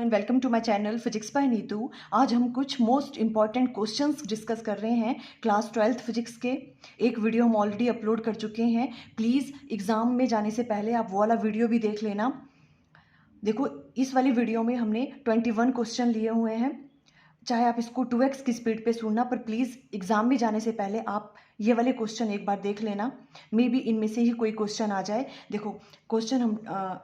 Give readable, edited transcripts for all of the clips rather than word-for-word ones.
Everyone, welcome to my channel physics by Neetu. आज हम कुछ मोस्ट इंपॉर्टेंट क्वेश्चंस डिस्कस कर रहे हैं क्लास 12th फिजिक्स के। एक वीडियो हम ऑलरेडी अपलोड कर चुके हैं। प्लीज़ एग्ज़ाम में जाने से पहले आप वो वाला वीडियो भी देख लेना। देखो, इस वाली वीडियो में हमने 21 क्वेश्चन लिए हुए हैं। चाहे आप इसको 2x की स्पीड पे सुनना, पर प्लीज़ एग्ज़ाम में जाने से पहले आप ये वाले क्वेश्चन एक बार देख लेना। मे बी इनमें से ही कोई क्वेश्चन आ जाए। देखो, क्वेश्चन हम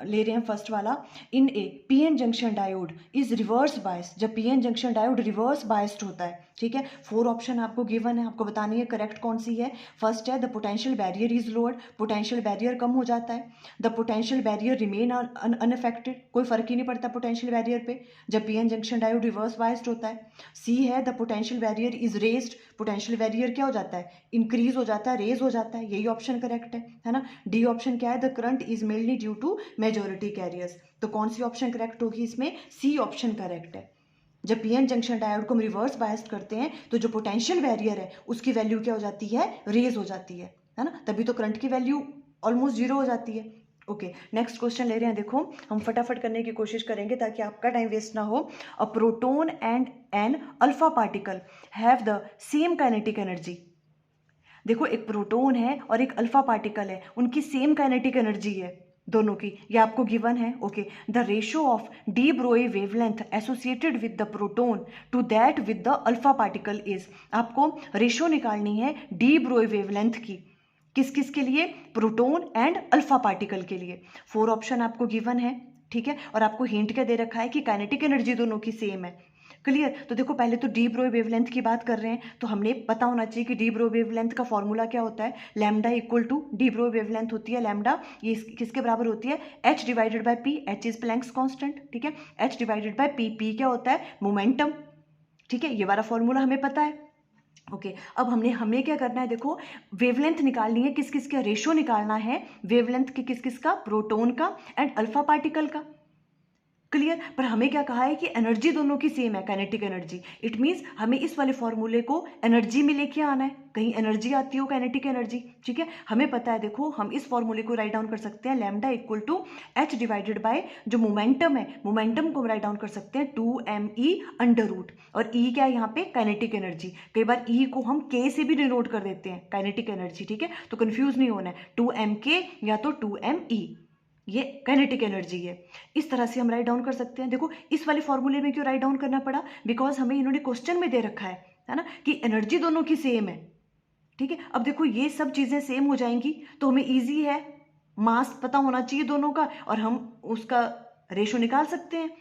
ले रहे हैं फर्स्ट वाला। In a PN junction diode is reverse biased. जब PN junction diode reverse biased होता है, ठीक है, 4 ऑप्शन आपको गिवन है, आपको बतानी है करेक्ट कौन सी है। फर्स्ट है the potential barrier is lowered, potential barrier कम हो जाता है। The potential barrier remain unaffected, कोई फर्क ही नहीं पड़ता पोटेंशियल बैरियर पे जब PN junction diode reverse biased होता है। सी है the potential barrier is raised, potential barrier क्या हो जाता है, इंक्रीज हो जाता है, रेज हो जाता है। यही ऑप्शन करेक्ट है ना। डी ऑप्शन क्या है, the current is mainly due to majority carriers. तो कौन सी ऑप्शन करेक्ट होगी इसमें, सी ऑप्शन करेक्ट है। जब पीएन जंक्शन डायोड को हम रिवर्स बायस्ड करते हैं तो जो पोटेंशियल बैरियर है उसकी वैल्यू क्या हो जाती है, रेज हो जाती है ना। तभी तो करंट की वैल्यू ऑलमोस्ट जीरो हो जाती है। ओके, नेक्स्ट क्वेश्चन ले रहे हैं। देखो, हम फटाफट करने की कोशिश करेंगे ताकि आपका टाइम वेस्ट ना हो। A proton and an alpha particle have the same kinetic energy. देखो, एक प्रोटोन है और एक अल्फा पार्टिकल है, उनकी सेम काइनेटिक एनर्जी है दोनों की, ये आपको गिवन है। Okay, the ratio of de Broglie wavelength associated with the proton to that with the alpha particle is. आपको रेशो निकालनी है डी ब्रोई वेवलेंथ की, किस किस के लिए, प्रोटोन एंड अल्फा पार्टिकल के लिए। 4 ऑप्शन आपको गिवन है, ठीक है, और आपको हिंट क्या दे रखा है कि काइनेटिक एनर्जी दोनों की सेम है। क्लियर। तो देखो, पहले तो डी ब्रोई वेवलेंथ की बात कर रहे हैं तो हमने पता होना चाहिए कि डी ब्रोई वेवलेंथ का फॉर्मूला क्या होता है। Lambda equal to de Broglie wavelength होती है लैम्डा, ये किसके बराबर होती है, H divided by P. H is Planck's constant, ठीक है, H divided by P. P क्या होता है, मोमेंटम, ठीक है, ये वाला फॉर्मूला हमें पता है। ओके, अब हमें क्या करना है, देखो, वेवलेंथ निकालनी है, किस किस का रेशो निकालना है वेवलेंथ के, किस किस का, प्रोटोन का एंड अल्फा पार्टिकल का। क्लियर। पर हमें क्या कहा है कि एनर्जी दोनों की सेम है, काइनेटिक एनर्जी। इट मींस हमें इस वाले फॉर्मूले को एनर्जी में लेके आना है, कहीं एनर्जी आती हो काइनेटिक एनर्जी, ठीक है। हमें पता है, देखो, हम इस फॉर्मूले को राइट डाउन कर सकते हैं lambda equal to h divided by जो मोमेंटम है, मोमेंटम को हम राइट डाउन कर सकते हैं 2me अंडर रूट। और ई क्या है यहाँ पे, काइनेटिक एनर्जी। कई बार ई को हम के से भी डिनोट कर देते हैं, काइनेटिक एनर्जी, ठीक है, तो कंफ्यूज नहीं होना है, 2mk या तो 2me, ये काइनेटिक एनर्जी है। इस तरह से हम राइट डाउन कर सकते हैं। देखो, इस वाले फॉर्मूले में क्यों राइट डाउन करना पड़ा, बिकॉज हमें इन्होंने क्वेश्चन में दे रखा है ना, कि एनर्जी दोनों की सेम है, ठीक है। अब देखो, ये सब चीजें सेम हो जाएंगी तो हमें इजी है, मास पता होना चाहिए दोनों का और हम उसका रेशो निकाल सकते हैं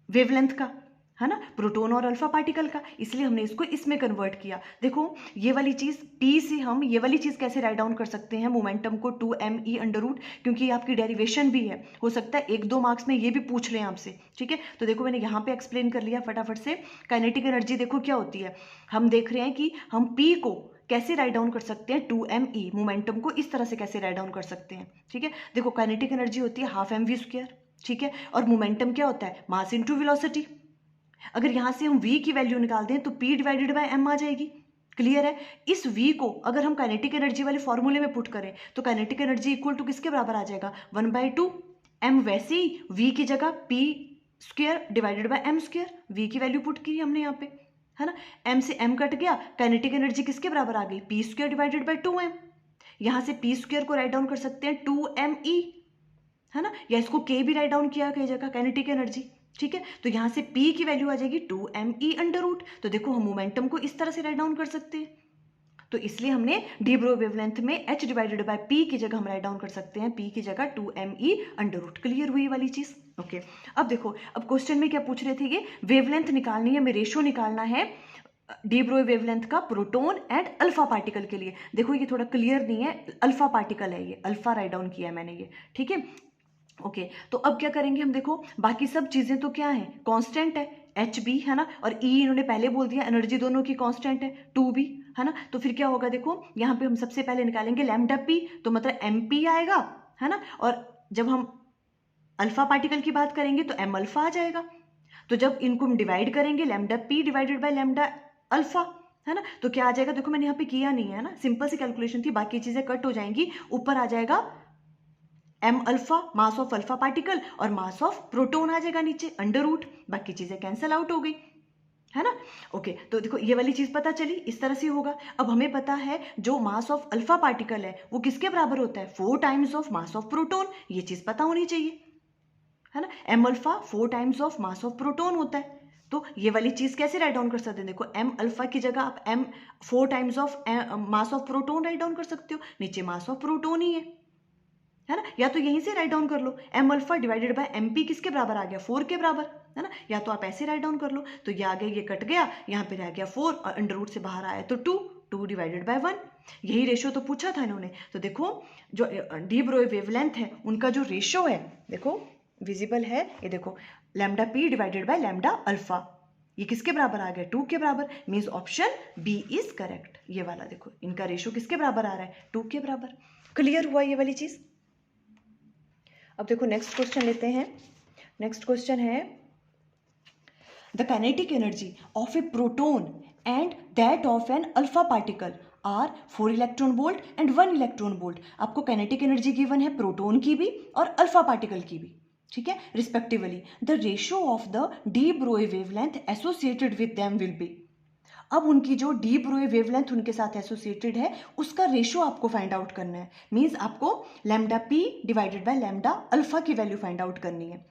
वेवलेंथ का, है ना, प्रोटोन और अल्फा पार्टिकल का। इसलिए हमने इसको इसमें कन्वर्ट किया। देखो, ये वाली चीज पी से हम ये वाली चीज कैसे राइट डाउन कर सकते हैं, मोमेंटम को 2me अंडर रूट, क्योंकि आपकी डेरिवेशन भी है, हो सकता है 1-2 मार्क्स में ये भी पूछ लें आपसे, ठीक है। तो देखो, मैंने यहाँ पे एक्सप्लेन कर लिया फटाफट से। काइनेटिक एनर्जी देखो क्या होती है, हम देख रहे हैं कि हम पी को कैसे राइट डाउन कर सकते हैं, 2me, मोमेंटम को इस तरह से कैसे राइट डाउन कर सकते हैं, ठीक है। देखो, काइनेटिक एनर्जी होती है 12mv², ठीक है, और मोमेंटम क्या होता है, मास इनटू वेलोसिटी। अगर यहां से हम v की वैल्यू निकाल दें तो p डिवाइडेड बाय m आ जाएगी। क्लियर है। इस v को अगर हम काइनेटिक एनर्जी वाले फॉर्मूले में पुट करें तो काइनेटिक एनर्जी इक्वल टू किसके बराबर आ जाएगा, 1/2 m। वैसे ही v की जगह p² divided by m², v की वैल्यू पुट की हमने यहाँ पे, है ना, m से m कट गया, काइनेटिक एनर्जी किसके बराबर आ गई, p² डिवाइडेड बाय 2m। यहां से p² को राइट डाउन कर सकते हैं 2me, है ना, या इसको k भी राइट डाउन किया कई जगह, काइनेटिक एनर्जी, ठीक है। तो यहां से p की वैल्यू आ जाएगी 2me अंडर रूट। तो देखो, हम मोमेंटम को इस तरह से राइट डाउन कर सकते हैं। तो इसलिए हमने डी ब्रोई वेवलेंथ में h डिवाइडेड बाय p की जगह हम राइट डाउन कर सकते हैं p की जगह 2me अंडर रूट। क्लियर हुई वाली चीज। ओके, अब देखो, अब क्वेश्चन में क्या पूछ रहे थे, ये वेवलेंथ निकालनी है, हमें रेशो निकालना है डी ब्रोई वेवलेंथ का प्रोटोन एंड अल्फा पार्टिकल के लिए। देखो, ये थोड़ा क्लियर नहीं है, अल्फा पार्टिकल है, ये अल्फा राइट डाउन किया है मैंने ये, ठीक है। ओके, तो अब क्या करेंगे हम, देखो, बाकी सब चीजें तो क्या है, कांस्टेंट है, एच भी, है ना, और ई इन्होंने पहले बोल दिया, एनर्जी दोनों की कांस्टेंट है 2 भी, है ना। तो फिर क्या होगा, देखो, यहाँ पे हम सबसे पहले निकालेंगे लैम्डा पी, तो मतलब एम पी आएगा, है ना, और जब हम अल्फा पार्टिकल की बात करेंगे तो एम अल्फा आ जाएगा। तो जब इनको हम डिवाइड करेंगे, lambda p divided by lambda alpha, है ना, तो क्या आ जाएगा, देखो मैंने यहाँ पे किया नहीं है ना, सिंपल सी कैलकुलेशन थी, बाकी चीजें कट हो जाएंगी, ऊपर आ जाएगा m alpha mass of alpha particle और मास ऑफ प्रोटोन आ जाएगा नीचे अंडर रूट, बाकी चीजें कैंसिल आउट हो गई, है ना। ओके, तो देखो ये वाली चीज पता चली, इस तरह से होगा। अब हमें पता है जो मास ऑफ अल्फा पार्टिकल है वो किसके बराबर होता है, 4 times of mass of proton, ये चीज पता होनी चाहिए, है ना। M alpha 4 times of mass of proton होता है, तो ये वाली चीज कैसे राइट डाउन कर सकते हैं, देखो एम अल्फा की जगह आप m 4 times of mass of proton write down कर सकते हो, नीचे मास ऑफ प्रोटोन ही है ना। या तो यहीं से राइट डाउन कर लो, M alpha divided by M P किसके बराबर आ गया, 4 के बराबर, है ना। या तो आप ऐसे राइट डाउन कर लो, तो ये आगे ये कट गया, यहाँ पे रह गया 4 और अंडर रूट से बाहर आया तो 2 डिवाइडेड बाय 1, यही रेशियो तो पूछा था इन्होंने। तो देखो जो डी ब्रोई वेवलेंथ है उनका जो रेशियो है, देखो विजिबल है, ये देखो lambda p divided by lambda alpha, ये किसके बराबर आ गया, 2 के बराबर, means option B is correct. ये वाला देखो इनका रेशियो किसके बराबर आ रहा है, 2 के बराबर। क्लियर हुआ ये वाली चीज। अब देखो नेक्स्ट क्वेश्चन लेते हैं। नेक्स्ट क्वेश्चन है the kinetic energy of a proton and that of an alpha particle are 4 electron volt and 1 electron volt. आपको काइनेटिक एनर्जी गिवन है प्रोटोन की भी और अल्फा पार्टिकल की भी, ठीक है, respectively. The ratio of the de Broglie wavelength associated with them will be. अब उनकी जो डी ब्रोई वेवलेंथ उनके साथ एसोसिएटेड है उसका रेशियो आपको फाइंड आउट करना है, मींस आपको lambda p divided by lambda alpha की वैल्यू फाइंड आउट करनी है।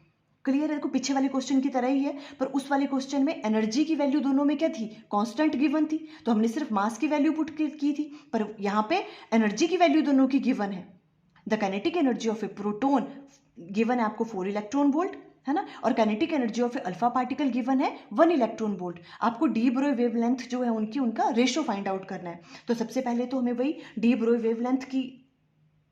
क्लियर है, देखो पीछे वाले क्वेश्चन की तरह ही है, पर उस वाले क्वेश्चन में एनर्जी की वैल्यू दोनों में क्या थी, कांस्टेंट गिवन थी, तो हमने सिर्फ मास की वैल्यू पुट की थी, पर यहाँ पे एनर्जी की वैल्यू दोनों की गिवन है। The kinetic energy of a proton given है आपको 4 इलेक्ट्रॉन वोल्ट, है ना, और kinetic energy of alpha particle given है 1 इलेक्ट्रॉन वोल्ट। आपको डी ब्रोई वेवलेंथ जो है उनका रेशियो फाइंड आउट करना है। तो सबसे पहले तो हमें वही डी ब्रोई वेवलेंथ की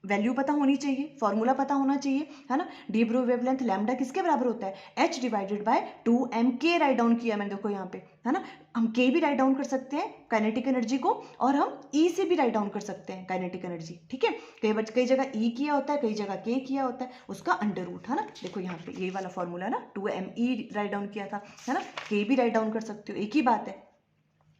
वैल्यू पता होनी चाहिए, फॉर्मूला पता होना चाहिए, है ना। डी ब्रोई वेवलेंथ लैम्डा किसके बराबर होता है, H divided bye 2m k write down किया मैंने, देखो यहाँ पे, है ना। हम k भी राइट डाउन कर सकते हैं काइनेटिक एनर्जी को, और हम E से भी राइट डाउन कर सकते हैं काइनेटिक एनर्जी, ठीक है। कई जगह E किया होता है, कई जगह k किया होता है, उसका अंडर रूट, है ना। देखो यहाँ पे ये वाला फॉर्मूला ना 2me राइट डाउन किया था, है ना, k भी राइट डाउन कर सकते हो, एक ही बात है,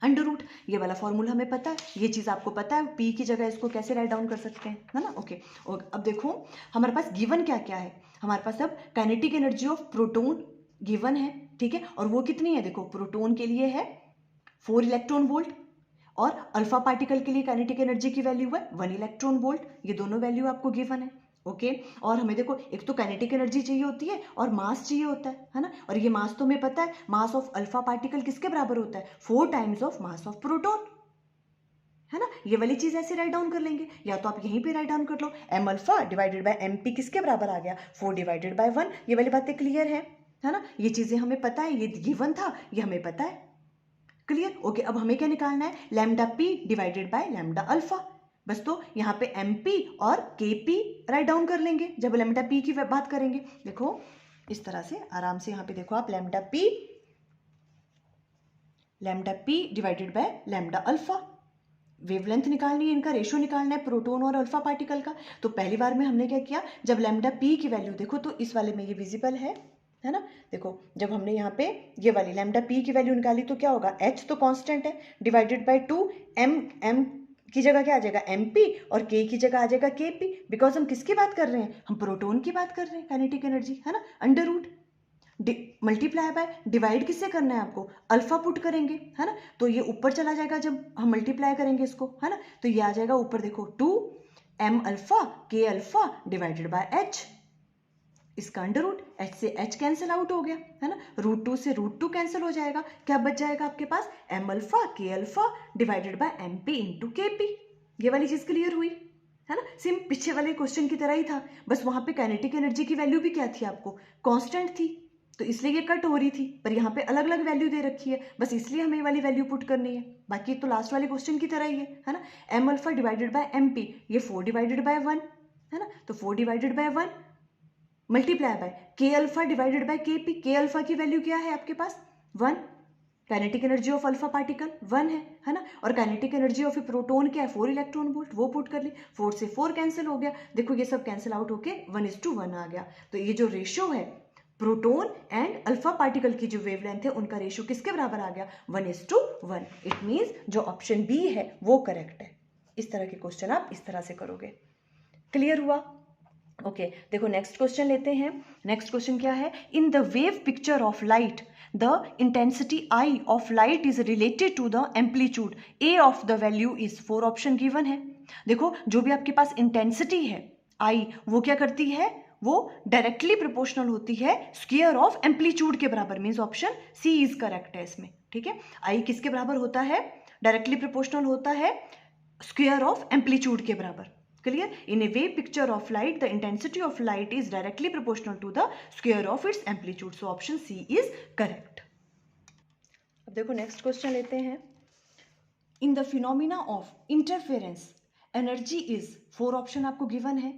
अंडर रूट। ये वाला फॉर्मूला हमें पता है, ये चीज़ आपको पता है, पी की जगह इसको कैसे राइट डाउन कर सकते हैं, है ना। ओके, और अब देखो हमारे पास गिवन क्या क्या है, हमारे पास अब kinetic energy of proton given है, ठीक है, और वो कितनी है, देखो प्रोटोन के लिए है 4 इलेक्ट्रॉन वोल्ट और अल्फा पार्टिकल के लिए काइनेटिक एनर्जी की वैल्यू है 1 इलेक्ट्रॉन वोल्ट, ये दोनों वैल्यू आपको गिवन है। ओके, और हमें देखो एक तो काइनेटिक एनर्जी चाहिए होती है और मास चाहिए होता है ना, और ये मास तो हमें पता है, मास ऑफ अल्फा पार्टिकल किसके बराबर होता है, 4 times of mass of proton, है ना। ये वाली चीज ऐसे राइट डाउन कर लेंगे, या तो आप यहीं पे राइट डाउन कर लो, M alpha divided by M P किसके बराबर आ गया, 4 डिवाइडेड बाय 1, ये वाली बातें क्लियर है ना। ये चीजें हमें पता है, ये गिवन था, ये हमें पता है, क्लियर। ओके, अब हमें क्या निकालना है, lambda p divided by lambda alpha, बस तो यहाँ पे एम पी और के पी राइट डाउन कर लेंगे जब लैम्डा पी की बात करेंगे। देखो इस तरह से आराम से यहाँ पे देखो आप lambda p divided by lambda alpha, wavelength निकालनी है, इनका रेशियो निकालना है प्रोटोन और अल्फा पार्टिकल का। तो पहली बार में हमने क्या किया, जब लैम्डा पी की वैल्यू देखो तो इस वाले में ये विजिबल है ना। देखो जब हमने यहाँ पे ये वाली लैम्डा पी की वैल्यू निकाली तो क्या होगा, एच तो कांस्टेंट है, डिवाइडेड बाय 2, एम की जगह क्या आ जाएगा, एम पी, और के की जगह आ जाएगा के पी, बिकॉज हम किसकी बात कर रहे हैं, हम प्रोटोन की बात कर रहे हैं, काइनेटिक एनर्जी, है ना। Under root multiply by divide किससे करना है आपको, अल्फा पुट करेंगे, है ना, तो ये ऊपर चला जाएगा जब हम मल्टीप्लाई करेंगे इसको, है ना, तो ये आ जाएगा ऊपर देखो 2 M alpha k alpha divided by H, इसका अंडर रूट, एच से एच कैंसिल आउट हो गया, है ना, √2 से √2 कैंसिल हो जाएगा, क्या बच जाएगा आपके पास, m alpha k alpha divided by M p into k p. ये वाली चीज क्लियर हुई, है ना। सेम पीछे वाले क्वेश्चन की तरह ही था, बस वहां पे काइनेटिक एनर्जी की वैल्यू भी क्या थी आपको, कांस्टेंट थी, तो इसलिए ये कट हो रही थी, पर यहाँ पे अलग अलग वैल्यू दे रखी है, बस इसलिए हमें ये वाली वैल्यू पुट करनी है, बाकी तो लास्ट वाले क्वेश्चन की तरह ही है ना। M alpha divided by M p, ये 4 डिवाइडेड बाय 1, है ना, तो 4 divided by 1 multiply by k alpha divided by k p, k alpha की वैल्यू क्या है आपके पास 1, kinetic energy of alpha particle 1 है ना, और kinetic energy of a proton क्या है 4 इलेक्ट्रॉन वोल्ट, वो पुट कर ली, 4 से 4 कैंसिल हो गया, देखो ये सब कैंसिल आउट होके 1:1 आ गया। तो ये जो रेशियो है प्रोटोन एंड अल्फा पार्टिकल की जो वेवलेंथ है उनका रेशियो किसके बराबर आ गया, 1:1। इट मीन्स जो ऑप्शन बी है वो करेक्ट है। इस तरह के क्वेश्चन आप इस तरह से करोगे, क्लियर हुआ। ओके देखो नेक्स्ट क्वेश्चन लेते हैं। नेक्स्ट क्वेश्चन क्या है, in the wave picture of light the intensity I of light is related to the amplitude A of the value is 4 option given है। देखो जो भी आपके पास इंटेंसिटी है आई, वो क्या करती है, वो डायरेक्टली प्रोपोर्शनल होती है स्क्वायर ऑफ एम्पलीट्यूड के बराबर, means option C is correct है इसमें। ठीक है, आई किसके बराबर होता है, डायरेक्टली प्रोपोर्शनल होता है स्क्वायर ऑफ एम्पलीट्यूड के बराबर। Clear? In a wave picture of light, the intensity of light is directly proportional to the square of its amplitude. So option C is correct. अब देखो next question लेते हैं। In the phenomena of interference, energy is 4 option आपको given है।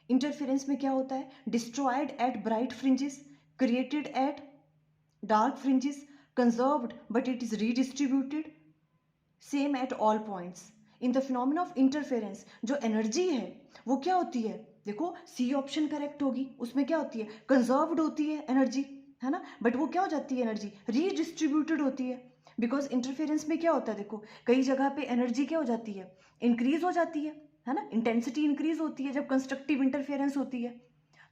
Interference में क्या होता है, destroyed at bright fringes, created at dark fringes, conserved but it is redistributed, same at all points. In the phenomena of interference जो energy है वो क्या होती है, देखो सी ऑप्शन करेक्ट होगी, उसमें क्या होती है, कंजर्व्ड होती है एनर्जी, है ना, बट वो क्या हो जाती है एनर्जी, रीडिस्ट्रीब्यूटेड होती है। बिकॉज इंटरफेरेंस में क्या होता है, देखो कई जगह पे एनर्जी क्या हो जाती है, इंक्रीज हो जाती है ना, इंटेंसिटी इंक्रीज होती है जब कंस्ट्रक्टिव इंटरफेरेंस होती है,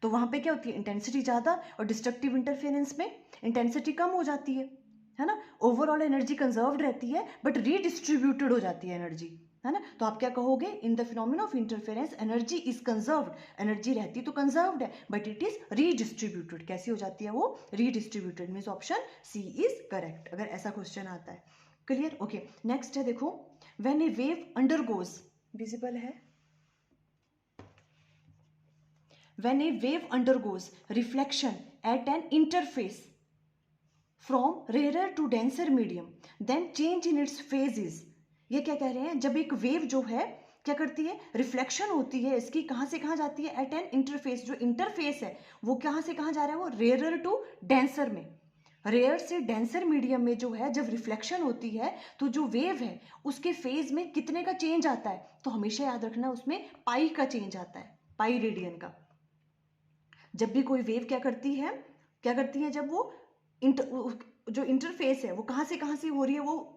तो वहां पे क्या होती है इंटेंसिटी ज़्यादा, और डिस्ट्रक्टिव इंटरफेरेंस में इंटेंसिटी कम हो जाती है ना। ओवरऑल एनर्जी कंजर्व्ड रहती है बट रीडिस्ट्रीब्यूटेड हो जाती है एनर्जी, है ना। तो आप क्या कहोगे, in the phenomena of interference energy is conserved, energy रहती तो कंजर्व्ड है बट इट इज रीडिस्ट्रीब्यूटेड, कैसी हो जाती है वो, redistributed, means option C is correct अगर ऐसा क्वेश्चन आता है। क्लियर? ओके नेक्स्ट है देखो, when a wave undergoes, visible है, when a wave undergoes reflection at an interface from rare to denser medium then change in its phase is, ये क्या कह रहे हैं, जब एक वेव जो है क्या करती है, रिफ्लेक्शन होती है इसकी, कहाँ से कहाँ जाती है, एट एन इंटरफेस, जो इंटरफेस है वो कहाँ से कहाँ जा रहा है, वो रेयर टू डेंसर में, रेयर से डेंसर मीडियम में जो है जब रिफ्लेक्शन होती है तो जो वेव है उसके फेज में कितने का चेंज आता है, तो हमेशा याद रखना उसमें पाई का चेंज आता है, पाई रेडियन का। जब भी कोई वेव क्या करती है जब वो जो इंटरफेस है वो कहाँ से हो रही है, वो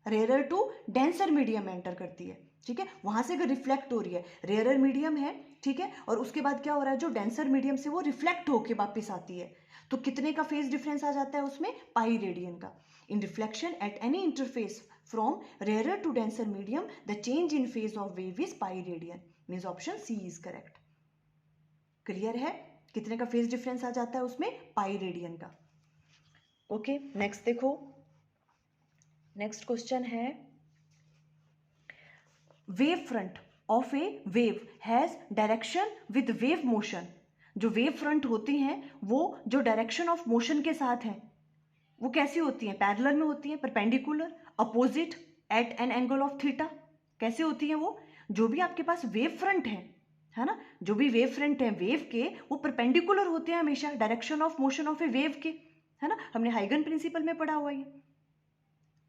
रेयर टू डेंसर मीडियम में एंटर करती है, ठीक है, वहां से अगर रिफ्लेक्ट हो रही है, रेयर मीडियम है, ठीक है, और उसके बाद क्या हो रहा है, जो डेंसर मीडियम से वो रिफ्लेक्ट होके वापस आती है, तो कितने का फेज डिफरेंस आ जाता है उसमें, पाई रेडियन का। In reflection at any interface from rare to denser medium the change in phase of wave is pi radian, means option C is correct. Clear है, कितने का फेज डिफरेंस आ जाता है उसमें, पाई रेडियन का। Okay next देखो, next question है, wavefront of a wave has direction with wave motion, जो वेव फ्रंट होती हैं वो जो डायरेक्शन ऑफ मोशन के साथ हैं वो कैसी होती हैं, पैरेलल में होती हैं, perpendicular, opposite, at an angle of theta, कैसे होती हैं वो, जो भी आपके पास वेव फ्रंट है ना, जो भी वेव फ्रंट है वेव के वो परपेंडिकुलर होते हैं हमेशा direction of motion of a wave के, है ना, हमने हाइगन प्रिंसिपल में पढ़ा हुआ है।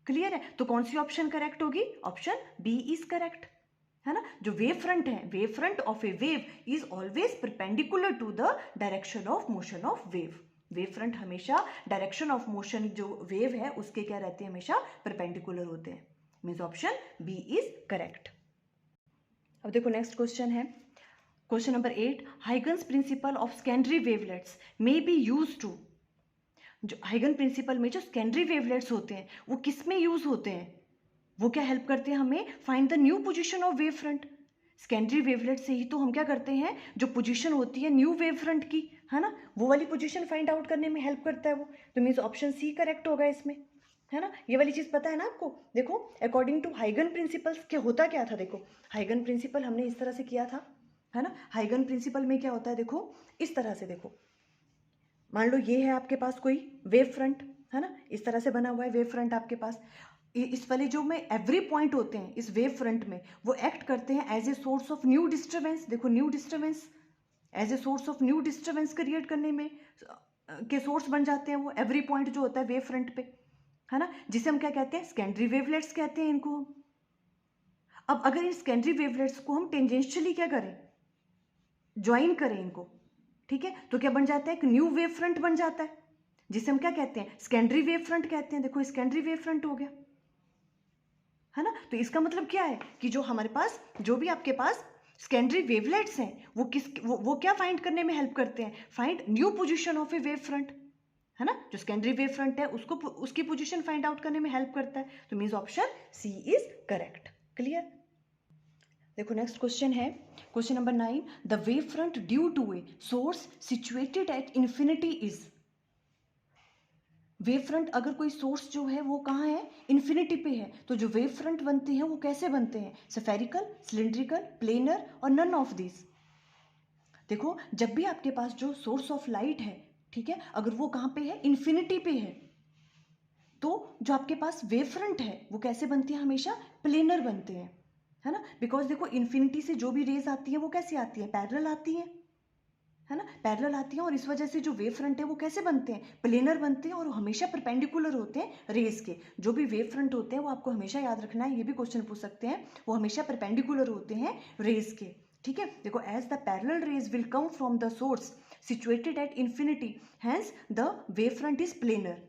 क्लियर है, तो कौन सी ऑप्शन करेक्ट होगी, ऑप्शन बी इज करेक्ट, है ना, जो वेव फ्रंट है, wavefront of a wave is always perpendicular to the direction of motion of wave, wavefront हमेशा डायरेक्शन ऑफ मोशन जो वेव है उसके क्या रहते हैं, हमेशा परपेंडिकुलर होते हैं, means option B is correct. अब देखो नेक्स्ट क्वेश्चन है, question number 8, Huygens principle of secondary wavelets may B use to, जो हाइगन प्रिंसिपल में जो सेकेंडरी वेवलेट्स होते हैं वो किस में यूज होते हैं, वो क्या हेल्प करते हैं हमें, find the new position of wave front. Secondary wavelet से ही तो हम क्या करते हैं, जो पोजीशन होती है न्यू वेव फ्रंट की, है ना, वो वाली पोजीशन फाइंड आउट करने में हेल्प करता है वो, तो मीन्स ऑप्शन सी करेक्ट होगा इसमें, है ना, ये वाली चीज़ पता है ना आपको। देखो अकॉर्डिंग टू हाइगन प्रिंसिपल्स क्या होता क्या था, देखो हाइगन प्रिंसिपल हमने इस तरह से किया था, है ना, हाइगन प्रिंसिपल में क्या होता है, देखो इस तरह से, देखो मान लो ये है आपके पास कोई वेव फ्रंट, है ना, इस तरह से बना हुआ है वेव फ्रंट आपके पास, इस वाले जो में एवरी पॉइंट होते हैं इस वेव फ्रंट में वो एक्ट करते हैं as a source of new disturbance, देखो new disturbance, as a source of new disturbance create करने में के सोर्स बन जाते हैं वो एवरी पॉइंट जो होता है वेव फ्रंट पे, है ना, जिसे हम क्या कहते हैं, सेकेंडरी वेवलेट्स कहते हैं इनको हम। अब अगर इन सेकेंडरी वेवलेट्स को हम टेंजेंशियली क्या करें, ज्वाइन करें इनको, ठीक है, तो क्या बन जाता है, एक न्यू वेव फ्रंट बन जाता है जिसे हम क्या कहते हैं, सेकेंडरी वेव फ्रंट कहते हैं। देखो सेकेंडरी वेव फ्रंट हो गया, है ना, तो इसका मतलब क्या है कि जो हमारे पास जो भी आपके पास सेकेंडरी वेवलेट्स हैं वो क्या फाइंड करने में हेल्प करते हैं? Find new position of a wave front, है ना? जो सेकेंडरी वेव फ्रंट है उसकी पोजीशन फाइंड आउट करने में हेल्प करता है। तो means option C is correct. Clear? देखो नेक्स्ट क्वेश्चन है question number 9, the wave front due to a source situated at infinity is. Wave front अगर कोई सोर्स जो है वो कहाँ है? इन्फिनिटी पे है। तो जो वेव फ्रंट बनते हैं वो कैसे बनते हैं? स्फेरिकल, सिलिंड्रिकल, प्लेनर और नन ऑफ दिस। देखो जब भी आपके पास जो सोर्स ऑफ लाइट है, ठीक है, अगर वो कहाँ पे है? इन्फिनिटी पे है, तो जो आपके पास वेव फ्रंट है वो कैसे बनती है? हमेशा प्लेनर बनते हैं, है ना? बिकॉज देखो इन्फिनिटी से जो भी रेज आती है वो कैसे आती है? पैरेलल आती है ना? पैरेलल आती है, और इस वजह से जो वेव फ्रंट है वो कैसे बनते हैं? प्लेनर बनते हैं, और हमेशा परपेंडिकुलर होते हैं रेज के। जो भी वेव फ्रंट होते हैं वो आपको हमेशा याद रखना है, ये भी क्वेश्चन पूछ सकते हैं, वो हमेशा परपेंडिकुलर होते हैं रेज के। ठीक है, देखो as the parallel rays will come from the source situated at infinity, hence the wave front is planar.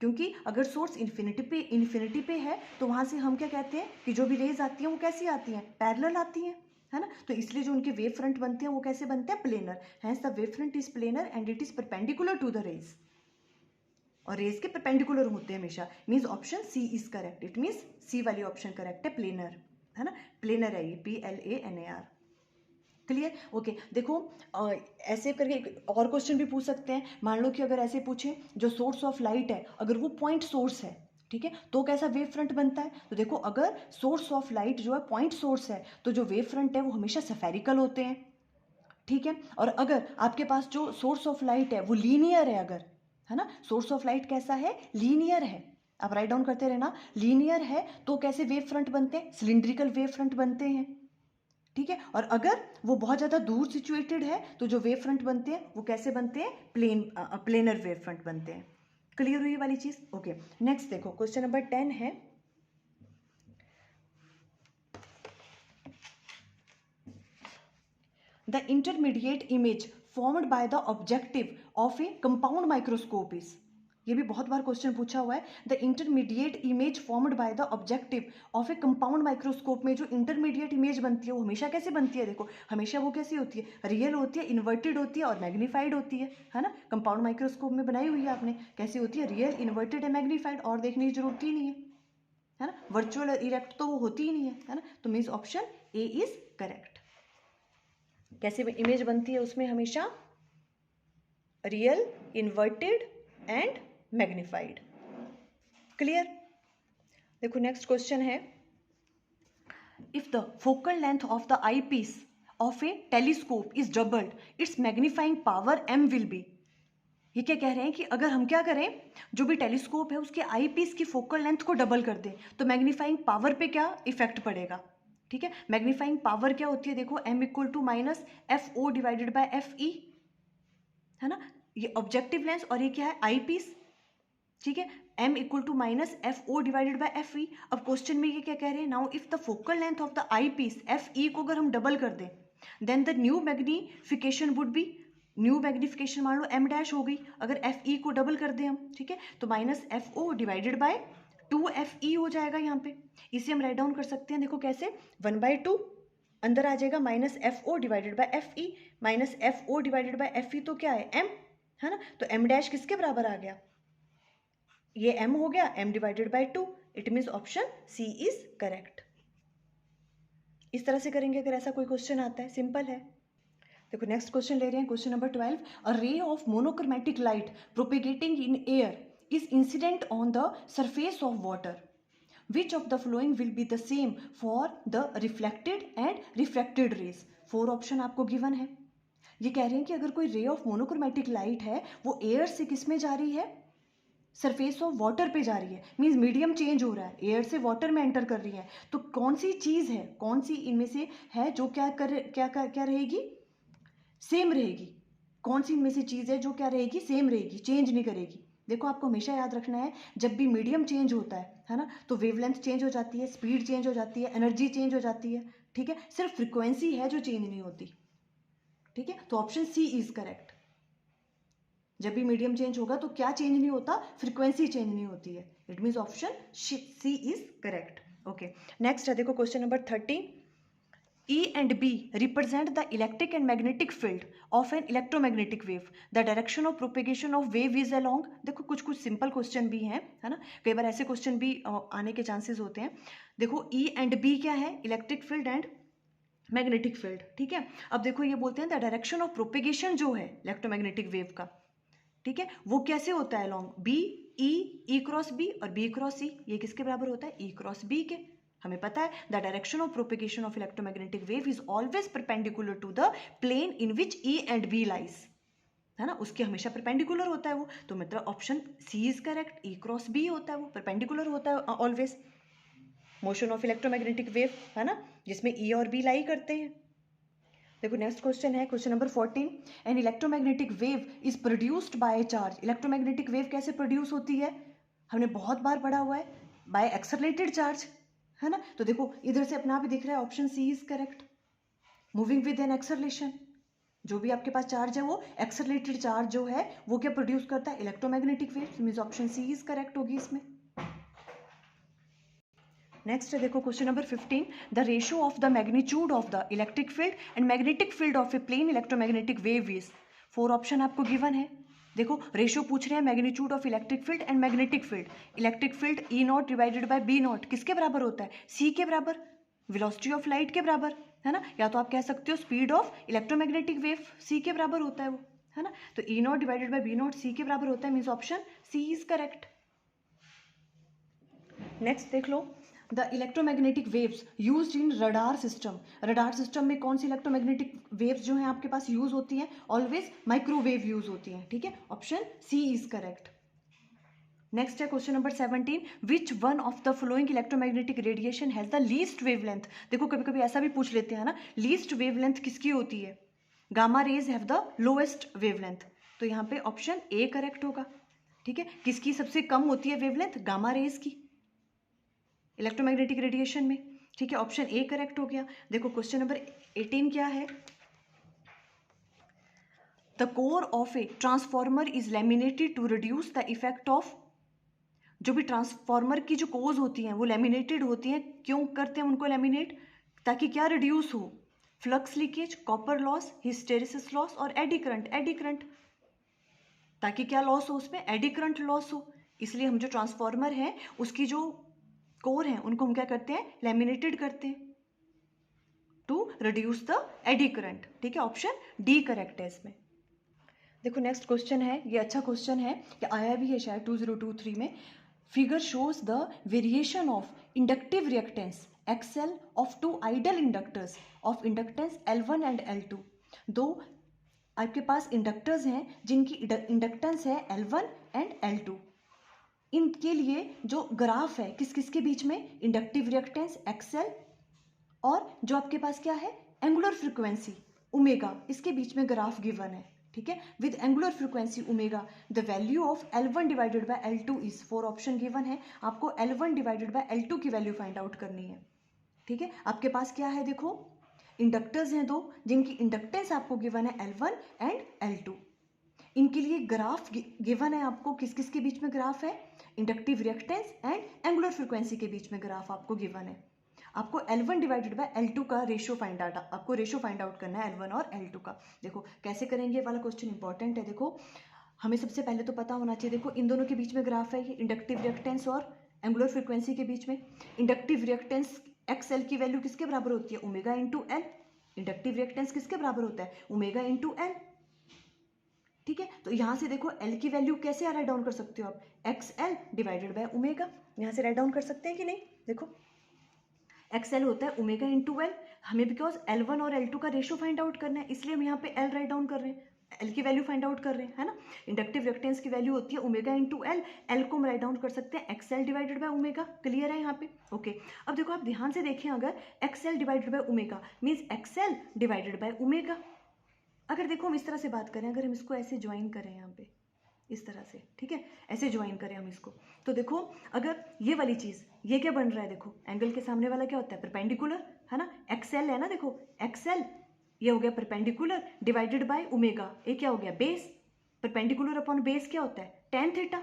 क्योंकि अगर सोर्स इन्फिनिटी पे है तो वहाँ से हम क्या कहते हैं कि जो भी रेज आती हैं वो कैसी आती हैं? पैरेलल आती हैं, है ना? तो इसलिए जो उनके वेव फ्रंट बनते हैं वो कैसे बनते हैं? Planar. Hence the wave front is planar and it is perpendicular to the rays, और रेज के परपेंडिकुलर होते हैं हमेशा। Means option C is correct. It means C वाली ऑप्शन करेक्ट है, प्लेनर, है ना? प्लेनर है ये, PLANAR। क्लियर? ओके, देखो ऐसे करके एक और क्वेश्चन भी पूछ सकते हैं। मान लो कि अगर ऐसे पूछे जो सोर्स ऑफ लाइट है अगर वो पॉइंट सोर्स है, ठीक है, तो कैसा वेव फ्रंट बनता है? तो देखो अगर सोर्स ऑफ लाइट जो है पॉइंट सोर्स है तो जो वेव फ्रंट है वो हमेशा स्फेरिकल होते हैं, ठीक है। और अगर आपके पास जो सोर्स ऑफ लाइट है वो लीनियर है, अगर, है ना, सोर्स ऑफ लाइट कैसा है? लीनियर है। आप राइट डाउन करते रहना, लीनियर है तो कैसे वेव फ्रंट बनते हैं? सिलिंड्रिकल वेव फ्रंट बनते हैं, ठीक है। और अगर वो बहुत ज़्यादा दूर सिचुएटेड है तो जो वेव फ्रंट बनते हैं वो कैसे बनते हैं? प्लेनर वेव फ्रंट बनते हैं। क्लियर हुई वाली चीज? ओके, नेक्स्ट देखो क्वेश्चन नंबर 10 है, the intermediate image formed by the objective of A compound microscope is. ये भी बहुत बार क्वेश्चन पूछा हुआ है। The intermediate image formed by the objective of A compound microscope में जो इंटरमीडिएट इमेज बनती है वो हमेशा कैसे बनती है? देखो हमेशा वो कैसी होती है? रियल होती है, इन्वर्टेड होती है और मैग्नीफाइड होती है ना? कंपाउंड माइक्रोस्कोप में बनाई हुई है आपने, कैसी होती है? रियल, इन्वर्टेड है, मैग्नीफाइड, और देखने की जरूरत ही नहीं है ना? वर्चुअल इरेक्ट तो वो होती ही नहीं है ना? तो means option A is correct. कैसे इमेज बनती है उसमें? हमेशा real, inverted and magnified. Clear? देखो नेक्स्ट क्वेश्चन है, if the focal length of the eye piece of a telescope is doubled its magnifying power m will be. ये क्या कह रहे हैं कि अगर हम क्या करें, जो भी टेलीस्कोप है उसके आई पीस की फोकल लेंथ को डबल कर दें तो मैग्नीफाइंग पावर पे क्या इफेक्ट पड़ेगा? ठीक है, मैग्नीफाइंग पावर क्या होती है? देखो m equal to minus FO divided by FE, है ना? ये ऑब्जेक्टिव लेंस और ये क्या है? आई पीस, ठीक है। m equal to minus FO divided by FE। अब क्वेश्चन में ये क्या कह रहे हैं? Now if the focal length of the eye piece FE को अगर हम डबल कर दें then the new magnification would be, new magnification मान लो m डैश हो गई अगर FE को डबल कर दें हम, ठीक है, तो minus FO divided bye 2FE हो जाएगा यहाँ पे। इसे हम राइट डाउन कर सकते हैं, देखो कैसे, 1/2 अंदर आ जाएगा minus FO divided by FE, minus FO divided by FE तो क्या है? m, है ना? तो m डैश किसके बराबर आ गया? ये m हो गया, m divided by 2। It means option C is correct. इस तरह से करेंगे अगर ऐसा कोई क्वेश्चन आता है, सिंपल है। देखो नेक्स्ट क्वेश्चन ले रहे हैं, question number 12, a ray of monochromatic light propagating in air is incident on the surface of water, which of the following will be the same for the reflected and refracted rays. 4 option आपको given है। ये कह रहे हैं कि अगर कोई रे ऑफ मोनोक्रोमेटिक लाइट है वो एयर से किस में जा रही है? सरफेस ऑफ वाटर पे जा रही है, मीन्स मीडियम चेंज हो रहा है, एयर से वाटर में एंटर कर रही है। तो कौन सी चीज है, कौन सी इनमें से है जो क्या रहेगी? सेम रहेगी। कौन सी इनमें से चीज है जो क्या रहेगी? सेम रहेगी, चेंज नहीं करेगी। देखो आपको हमेशा याद रखना है, जब भी मीडियम चेंज होता है ना, तो वेवलेंथ चेंज हो जाती है, स्पीड चेंज हो जाती है, एनर्जी चेंज हो जाती है, ठीक है। सिर्फ फ्रीक्वेंसी है जो चेंज नहीं होती, ठीक है। तो ऑप्शन सी इज करेक्ट। जब भी मीडियम चेंज होगा तो क्या चेंज नहीं होता? फ्रीक्वेंसी चेंज नहीं होती है। It means option C is correct. Okay, next है देखो question number 13, E and B represent the electric and magnetic field of an electromagnetic wave. The direction of propagation of wave is along. देखो कुछ कुछ simple question भी हैं, है ना, कई बार ऐसे क्वेश्चन भी आने के चांसेस होते हैं. देखो E and B क्या है, electric field and magnetic field. ठीक है, अब देखो ये बोलते हैं द डायरेक्शन ऑफ प्रोपेगेशन जो है इलेक्ट्रोमैग्नेटिक वेव का, ठीक है, वो कैसे होता है along B E cross B और बी क्रॉस ई. ये किसके बराबर होता है, ई क्रॉस बी के. हमें पता है the direction of propagation of electromagnetic wave is always perpendicular to the plane in which E and B lies, है ना, उसके हमेशा परपेंडिकुलर होता है वो. तो मतलब option C is correct, E cross B होता है वो, परपेंडिकुलर होता है always. Motion of electromagnetic wave, है ना, जिसमें ई और बी लाई करते हैं. देखो नेक्स्ट क्वेश्चन है question number 14. An electromagnetic wave is produced by charge. Electromagnetic wave कैसे प्रोड्यूस होती है, हमने बहुत बार पढ़ा हुआ है, बाय एक्सेलरेटेड चार्ज, है ना. तो देखो इधर से अपना भी दिख रहा है, option C is correct, moving with an acceleration. जो भी आपके पास चार्ज है वो एक्सेलरेटेड चार्ज जो है वो क्या प्रोड्यूस करता है, electromagnetic wave. Means option C is correct होगी इसमें. नेक्स्ट है देखो question number 15. The ratio of the magnitude of the electric field and magnetic field of a plane electromagnetic wave is. 4 option आपको गिवन है. देखो ratio पूछ रहे हैं magnitude of electric field and magnetic field. Electric field E not divided by B naught किसके बराबर होता है, सी के बराबर, वेलोसिटी ऑफ लाइट के बराबर, है ना, या तो आप कह सकते हो speed of electromagnetic wave C के बराबर होता है वो, है ना. तो E not divided by B nought C के बराबर होता है, means option C is correct. Next देख लो, the electromagnetic waves used in radar system. Radar system में कौन सी इलेक्ट्रोमैग्नेटिक वेव्स जो हैं आपके पास यूज होती हैं, ऑलवेज माइक्रोवेव यूज होती हैं. ठीक है, option C is correct. Next है question number 17. Which one of the following electromagnetic radiation has the least wavelength. देखो कभी कभी ऐसा भी पूछ लेते हैं ना, लीस्ट वेवलेंथ किसकी होती है, gamma rays have the lowest wavelength. तो यहाँ पे ऑप्शन ए करेक्ट होगा. ठीक है, किसकी सबसे कम होती है वेवलेंथ, गामा रेज की, इलेक्ट्रोमैग्नेटिक रेडिएशन में. ठीक है, ऑप्शन ए करेक्ट हो गया. देखो क्वेश्चन नंबर 18 क्या है, the core of a transformer is laminated to reduce the effect of. जो भी ट्रांसफॉर्मर की जो कोर्स होती हैं वो लैमिनेटेड होती हैं. क्यों करते हैं उनको लैमिनेट, ताकि क्या रिड्यूस हो, flux leakage, copper loss, hysteresis loss और एडी करंट. एडी करंट, ताकि क्या लॉस हो उसमें, एडी करंट लॉस हो. इसलिए हम जो ट्रांसफॉर्मर है उसकी जो कोर है उनको हम क्या करते हैं, लैमिनेटेड करते हैं to reduce the eddy current. ठीक है, ऑप्शन डी करेक्ट है इसमें. देखो नेक्स्ट क्वेश्चन है, ये अच्छा क्वेश्चन है, ये आया भी है शायद 2023 में. Figure shows the variation of inductive reactance XL of 2 ideal inductors of inductance L1 and L2. दो आपके पास इंडक्टर्स हैं जिनकी इंडक्टेंस है L1 एंड L2. इनके लिए जो ग्राफ है किस किस के बीच में, इंडक्टिव रिएक्टेंस XL और जो आपके पास क्या है, एंगुलर फ्रीक्वेंसी ओमेगा, इसके बीच में ग्राफ गिवन है. ठीक है, with angular frequency omega the value of L1 divided by L2 is. 4 option given है, आपको L1 डिवाइडेड बाय L2 की वैल्यू फाइंड आउट करनी है. ठीक है, आपके पास क्या है, देखो इंडक्टर्स हैं दो जिनकी इंडक्टेंस आपको गिवन है L1 एंड L2. इनके लिए ग्राफ गिवन है आपको, किस किस के बीच में ग्राफ है, inductive reactance and angular frequency के बीच में ग्राफ आपको गिवन है. आपको L1 डिवाइडेड बाय L2 का रेशियो फाइंड आउट, आपको रेशियो फाइंड आउट करना है L1 और L2 का. देखो कैसे करेंगे, वाला क्वेश्चन इंपॉर्टेंट है. देखो हमें सबसे पहले तो पता होना चाहिए, देखो इन दोनों के बीच में ग्राफ है, ये इंडक्टिव रिएक्टेंस और एंगुलर फ्रीक्वेंसी के बीच में. इंडक्टिव रिएक्टेंस XL की वैल्यू किसके बराबर होती है, omega into L. Inductive reactance किसके बराबर होता है, ओमेगा इंटू L. ठीक है, तो यहाँ से देखो L की वैल्यू कैसे राइट डाउन कर सकते हो आप, XL डिवाइडेड बाय ओमेगा. यहाँ से राइट डाउन कर सकते हैं कि नहीं. देखो XL होता है ओमेगा इंटू L. हमें बिकॉज L1 और L2 का रेशियो फाइंड आउट करना है, इसलिए हम यहाँ पे L राइट डाउन कर रहे हैं, L की वैल्यू फाइंड आउट कर रहे हैं, है ना. इंडक्टिव रिएक्टेंस की वैल्यू होती है ओमेगा इंटू L. L को हम राइट डाउन कर सकते हैं XL divided by omega. Clear है यहाँ पे. ओके, अब देखो आप ध्यान से देखें, अगर XL divided by omega means XL divided by omega. अगर देखो हम इस तरह से बात करें, अगर हम इसको ऐसे ज्वाइन करें यहाँ पे इस तरह से, ठीक है, ऐसे ज्वाइन करें हम इसको, तो देखो अगर ये वाली चीज़, ये क्या बन रहा है, देखो एंगल के सामने वाला क्या होता है, परपेंडिकुलर, है ना. XL है ना, देखो XL ये हो गया परपेंडिकुलर डिवाइडेड बाय ओमेगा, ये क्या हो गया, बेस. परपेंडिकुलर अपॉन बेस क्या होता है, tan थीटा.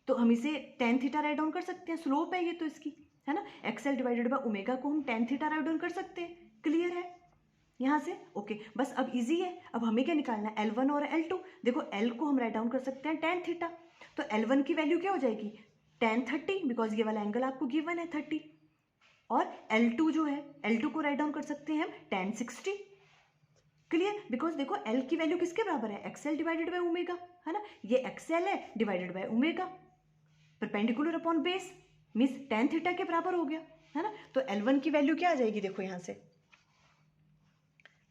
तो हम इसे tan थीटा राइट डाउन कर सकते हैं, स्लोप है ये तो इसकी, है ना. XL डिवाइडेड बाय ओमेगा को हम tan थीटा राइट डाउन कर सकते हैं. क्लियर है यहाँ से? ओके, बस अब इजी है। अब हमें क्या निकालना है, L1 और L2। देखो L को हम राइट डाउन कर सकते हैं tan थीटा, तो L1 की वैल्यू क्या हो जाएगी, tan 30, बिकॉज ये वाला एंगल आपको गिवन है 30। और L2 जो है, L2 को राइट डाउन कर सकते हैं हम tan 60। क्लियर, बिकॉज देखो L की वैल्यू किसके बराबर है, XL डिवाइडेड बाय ओमेगा, है ना, ये XL है divided by omega, perpendicular upon base, means tan theta के बराबर हो गया, है ना। तो L1 की वैल्यू क्या आ जाएगी, देखो यहाँ से,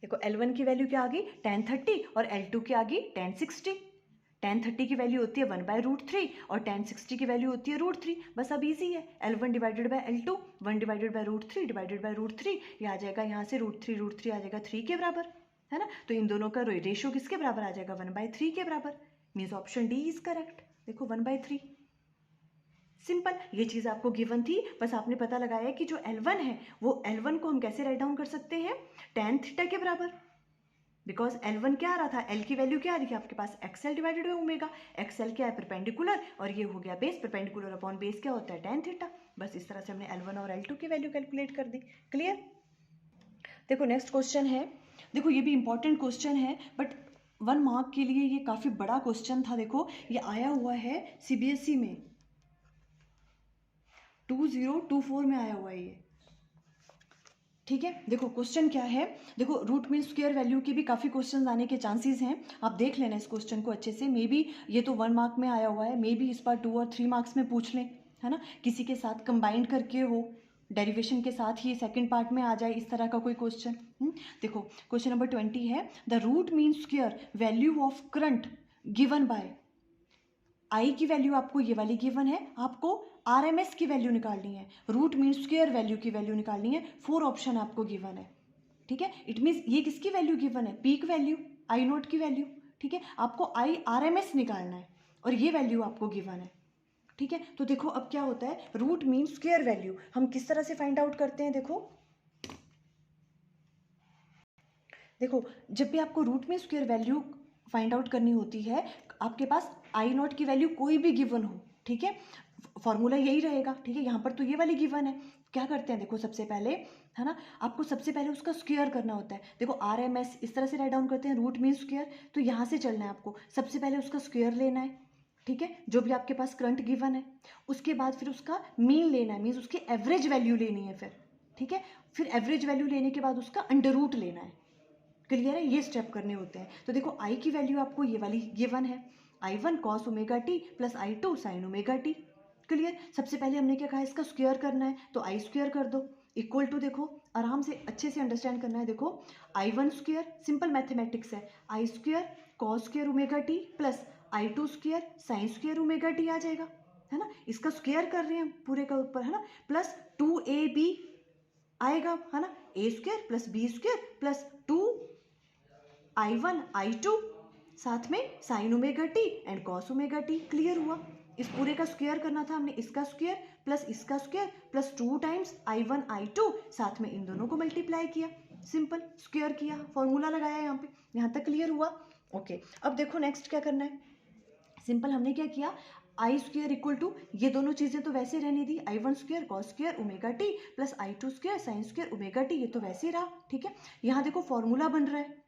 देखो L1 की वैल्यू क्या आ गई, tan 30, और L2 की आ गई tan 60। tan 30 की वैल्यू होती है 1/√3 और tan 60 की वैल्यू होती है √3। बस अब इजी है, L1 divided by L2, 1 divided bye √3 divided by √3, ये आ जाएगा यहाँ से √3 आ जाएगा 3 के बराबर, है ना। तो इन दोनों का रेशियो किसके बराबर आ जाएगा, 1/3 के बराबर, means option D is correct. देखो 1/3, सिंपल, ये चीज़ आपको गिवन थी, बस आपने पता लगाया कि जो L1 है वो L1 को हम कैसे राइट डाउन कर सकते हैं, tan थीटा के बराबर, बिकॉज L1 क्या आ रहा था, L की वैल्यू क्या आ रही थी आपके पास, XL divided by omega, XL क्या है, परपेंडिकुलर, और ये हो गया बेस, परपेंडिकुलर अपॉन बेस क्या होता है, tan थीटा। बस इस तरह से हमने L1 और L2 की वैल्यू कैलकुलेट कर दी। क्लियर। देखो नेक्स्ट क्वेश्चन है, देखो ये भी इंपॉर्टेंट क्वेश्चन है, बट 1 मार्क के लिए ये काफ़ी बड़ा क्वेश्चन था। देखो ये आया हुआ है CBSE में, 2024 में आया हुआ है ये, ठीक है। देखो क्वेश्चन क्या है, देखो रूट मीन स्क्वायर वैल्यू के भी काफ़ी क्वेश्चंस आने के चांसेस हैं, आप देख लेना इस क्वेश्चन को अच्छे से। मे बी ये तो 1 मार्क में आया हुआ है, मे बी इस बार 2 और 3 मार्क्स में पूछ लें, है ना, किसी के साथ कंबाइंड करके हो, डेरिवेशन के साथ ही सेकंड पार्ट में आ जाए, इस तरह का कोई क्वेश्चन। देखो क्वेश्चन नंबर 20 है, the root mean square value of current given by, I की वैल्यू आपको ये वाली गिवन है, आपको RMS की वैल्यू निकालनी है, रूट मीन स्क्वायर वैल्यू की वैल्यू निकालनी है, 4 ऑप्शन आपको गिवन है, ठीक है। इट मीन्स ये किसकी वैल्यू गिवन है, पीक वैल्यू, आई नोट की वैल्यू, ठीक है। आपको RMS निकालना है और ये वैल्यू आपको गिवन है, ठीक है। तो देखो अब क्या होता है, रूट मीन स्क्वायर वैल्यू हम किस तरह से फाइंड आउट करते हैं, देखो जब भी आपको root mean square value find out करनी होती है, आपके पास आई नॉट की वैल्यू कोई भी गिवन हो, ठीक है, फॉर्मूला यही रहेगा, ठीक है। यहाँ पर तो ये वाली गिवन है, क्या करते हैं, देखो सबसे पहले, है ना, आपको सबसे पहले उसका स्क्वायर करना होता है। देखो RMS इस तरह से राइट डाउन करते हैं, रूट मीन स्क्वायर, तो यहाँ से चलना है आपको, सबसे पहले उसका स्क्वायर लेना है, ठीक है, जो भी आपके पास करंट गिवन है, उसके बाद फिर उसका मीन लेना है, मीन्स उसकी एवरेज वैल्यू लेनी है फिर, ठीक है, फिर एवरेज वैल्यू लेने के बाद उसका अंडर रूट लेना है। क्लियर है, ये स्टेप करने होते हैं। तो देखो आई की वैल्यू आपको ये वाली गिवन है, I1 cos omega T plus I2 sin omega T. Clear, सबसे पहले हमने क्या कहा, इसका स्क्वायर करना है, तो आई स्क्वायर कर दो, इक्वल टू, देखो आराम से अच्छे से अंडरस्टैंड करना है, देखो I1 स्क्वायर, सिंपल मैथमेटिक्स है, I square cos square omega T plus I2 square sine square omega T आ जाएगा, है ना, इसका स्क्वायर कर रहे हैं पूरे का ऊपर, है ना, प्लस 2AB आएगा, है ना, A square plus B square plus 2I1 I2 साथ में sine omega T and cos omega T. Clear हुआ, इस पूरे का स्क्वायर करना था हमने, इसका स्क्वायर प्लस इसका square plus 2 times I1 I2, साथ में इन दोनों को मल्टीप्लाई किया, सिंपल स्क्वायर किया, फॉर्मूला लगाया यहाँ पे, यहाँ तक क्लियर हुआ। ओके, अब देखो नेक्स्ट क्या करना है, सिंपल हमने क्या किया, आई स्क्वायर इक्वल टू, ये दोनों चीज़ें तो वैसे रहने दी, I1 square cos square omega T plus I2 square sine square omega T, ये तो वैसे ही रहा, ठीक है। यहाँ देखो फॉर्मूला बन रहा है,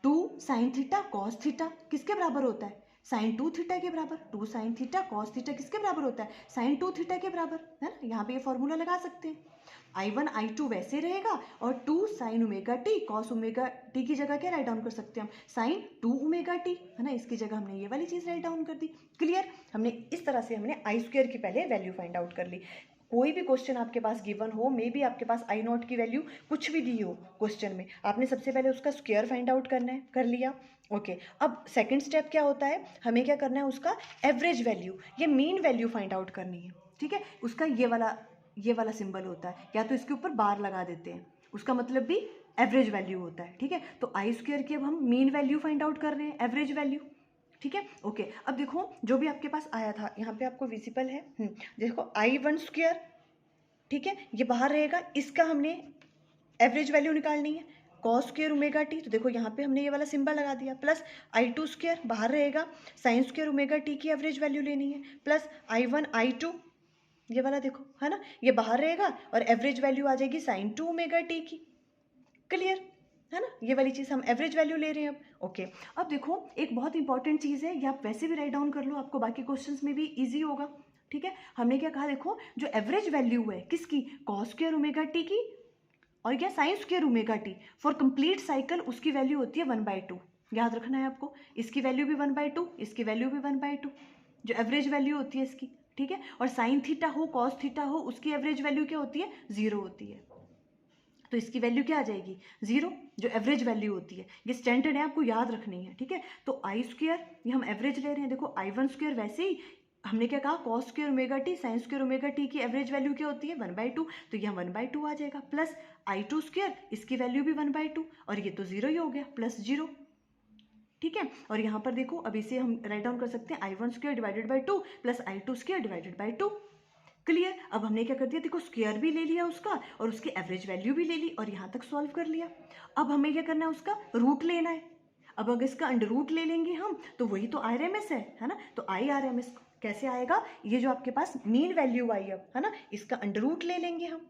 2 साइन थीटा कॉस थीटा किसके बराबर होता है, साइन 2 थीटा के बराबर, 2 साइन थीटा कॉस थीटा किसके बराबर होता है, साइन 2 थीटा के बराबर, है ना, यहाँ पे ये फॉर्मूला लगा सकते हैं। I1 I2 वैसे रहेगा, और 2 sign omega T cos omega T की जगह क्या राइट डाउन कर सकते हैं हम, साइन 2 ओमेगा टी, है ना, इसकी जगह हमने ये वाली चीज़ राइट डाउन कर दी। क्लियर, हमने इस तरह से हमने आई स्क्वायर की पहले वैल्यू फाइंड आउट कर ली। कोई भी क्वेश्चन आपके पास गिवन हो, मे बी आपके पास आई नॉट की वैल्यू कुछ भी दी हो क्वेश्चन में, आपने सबसे पहले उसका स्क्वायर फाइंड आउट करना है, कर लिया। ओके, अब सेकंड स्टेप क्या होता है, हमें क्या करना है, उसका एवरेज वैल्यू, ये मीन वैल्यू फाइंड आउट करनी है, ठीक है। उसका ये वाला सिंबल होता है, या तो इसके ऊपर बार लगा देते हैं, उसका मतलब भी एवरेज वैल्यू होता है, ठीक है। तो आई स्क्वायर की अब हम मीन वैल्यू फाइंड आउट कर रहे हैं, एवरेज वैल्यू, ठीक है। ओके, अब देखो जो भी आपके पास आया था, यहाँ पे आपको विजिबल है, देखो I1 स्क्वायर, ठीक है, ये बाहर रहेगा, इसका हमने एवरेज वैल्यू निकालनी है, कॉस स्क्वायर ओमेगा टी, तो देखो यहाँ पे हमने ये वाला सिंबल लगा दिया, प्लस I2 स्क्वायर बाहर रहेगा, साइन स्क्वायर ओमेगा टी की एवरेज वैल्यू लेनी है, प्लस I1 I2, ये वाला देखो, है ना, ये बाहर रहेगा और एवरेज वैल्यू आ जाएगी साइन 2 ओमेगा टी की, क्लियर है ना, ये वाली चीज़ हम एवरेज वैल्यू ले रहे हैं अब। ओके, अब देखो एक बहुत इंपॉर्टेंट चीज़ है, ये आप वैसे भी राइट डाउन कर लो, आपको बाकी क्वेश्चंस में भी इजी होगा। ठीक है, हमने क्या कहा, देखो जो एवरेज वैल्यू है किसकी, कॉस स्क्वायर ओमेगा टी की, और क्या sign square omega T for complete cycle, उसकी वैल्यू होती है 1/2। याद रखना है आपको, इसकी वैल्यू भी 1/2, इसकी वैल्यू भी 1/2, जो एवरेज वैल्यू होती है इसकी। ठीक है, और साइन थीटा हो कॉस थीटा हो, उसकी एवरेज वैल्यू क्या होती है, 0 होती है। तो इसकी वैल्यू क्या आ जाएगी, 0, जो एवरेज वैल्यू होती है। ये स्टैंडर्ड है, आपको याद रखनी है। ठीक है, तो आई स्क्वायर, ये हम एवरेज ले रहे हैं, देखो I1 स्क्वायर, वैसे ही हमने क्या कहा, cos square omega T sign square omega T की एवरेज वैल्यू क्या होती है, 1/2, तो यहाँ 1/2 आ जाएगा, प्लस I2 स्क्वायर, इसकी वैल्यू भी 1/2, और ये तो 0 ही हो गया, प्लस 0। ठीक है, और यहाँ पर देखो, अब इसे हम राइट डाउन कर सकते हैं, I1 square divided by 2 plus I2 square divided by 2। Clear, अब हमने क्या कर दिया, देखो स्क्वायर भी ले लिया उसका और उसकी एवरेज वैल्यू भी ले ली, और यहाँ तक सॉल्व कर लिया। अब हमें क्या करना है, उसका रूट लेना है। अब अगर इसका अंडर रूट ले लेंगे हम, तो वही तो RMS है ना, तो IRMS कैसे आएगा, ये जो आपके पास मीन वैल्यू आई अब, है ना, इसका अंडर रूट ले लेंगे हम,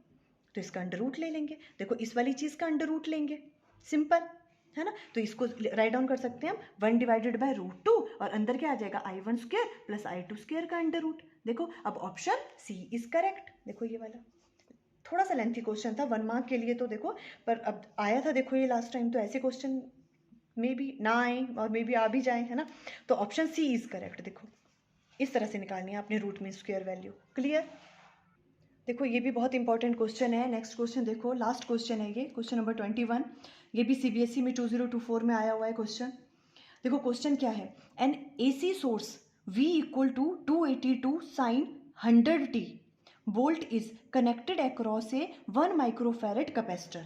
तो इसका अंडर रूट ले लेंगे, देखो इस वाली चीज़ का अंडर रूट लेंगे, सिंपल है ना, तो इसको राइट डाउन कर सकते हैं हम 1 डिवाइडेड बाय √2, और अंदर क्या आ जाएगा, I1 square plus I2 square का अंडर रूट। देखो अब ऑप्शन सी इज करेक्ट। देखो ये वाला थोड़ा सा लेंथी क्वेश्चन था 1 मार्क के लिए, तो देखो पर अब आया था, देखो ये लास्ट टाइम, तो ऐसे क्वेश्चन मे बी ना आए और मे बी आ भी जाए, है ना, तो ऑप्शन सी इज करेक्ट। देखो इस तरह से निकालनी है आपने root mean square value. Clear, देखो ये भी बहुत इंपॉर्टेंट क्वेश्चन है। नेक्स्ट क्वेश्चन देखो, लास्ट क्वेश्चन है ये, क्वेश्चन नंबर 21, ये भी CBSE में 2024 में आया हुआ है क्वेश्चन। देखो क्वेश्चन क्या है, an AC source V equal to 282 sine 100t volt is connected across a 1 microfarad capacitor.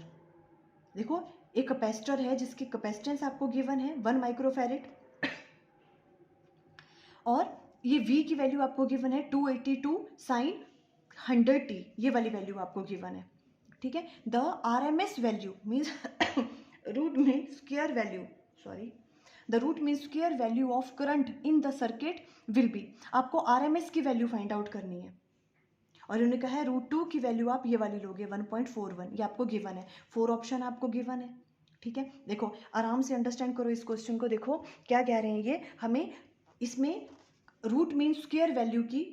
देखो एक कैपेसिटर है जिसकी कैपेसिटेंस आपको गिवन है 1 माइक्रोफैरेड, और ये V की वैल्यू आपको गिवन है 282 साइन 100t, ये वाली वैल्यू आपको गिवन है। ठीक है, the RMS value means root mean square value, sorry, the root mean square value of current in the circuit will be, आपको RMS की वैल्यू फाइंड आउट करनी है, और उन्होंने कहा है √2 की वैल्यू आप ये वाली लोगे 1.41, ये आपको गिवन है, 4 ऑप्शन आपको गिवन है। ठीक है, देखो आराम से अंडरस्टैंड करो इस क्वेश्चन को। देखो क्या कह रहे हैं ये, हमें इसमें रूट मीन स्क्वायर वैल्यू की